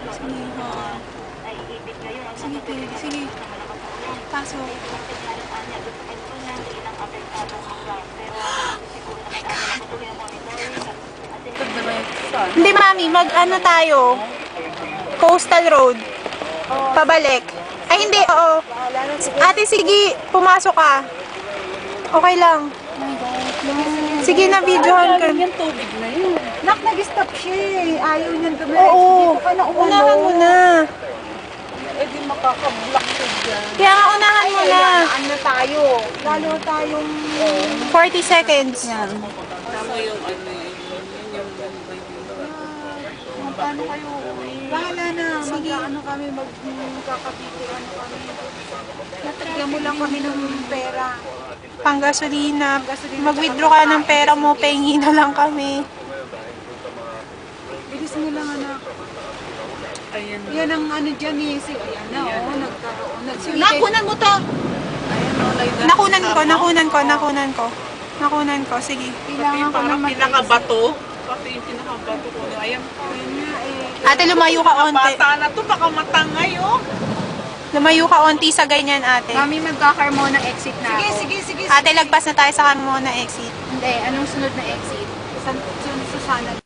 Sige, oo. Sige, sige. Pasok. Hindi, mami. Mag-ano tayo? Coastal Road. Pabalik. Ay, hindi. Oo. Ate, sige. Pumasok ka. Okay lang. Sige na, videohan ka. Yung tubig na yun. Nak, nag-stop siya eh. Ayaw niyan dumiretso. Oo. Dito ka na Unahan mo na. Eh di makakablock ko dyan. Kaya nga, unahan mo na. Ano tayo? Lalo tayong... 40 seconds. Tama yung ano yun. Paano kayo? Bahala na. Mag-ano kami, magkakabiti, ano kami. Natagyan mo lang kami ng pera. Panggasolina. Mag-withdraw ka ng pera mo. Pahingi na lang kami. Bilis mo lang, anak. Ayan. Yan ang ano dyan eh. Ayan na, oh, nagkaroon. Nakunan mo to. Ayan, Nakunan ko. Sige. Pati Kailangan yung ko na parang pinakabato. Pati yung pinakabato ko. Ayan po. Ayan nga eh. Ate, lumayo ka onti. Bata na to, baka matangay oh. Lumayo ka onti sa ganyan, ate. Mami, magkaka-Carmona exit na ako. Sige. Ate, lagpas na tayo sa Carmona exit. Hindi, anong sunod na exit? Sa Sana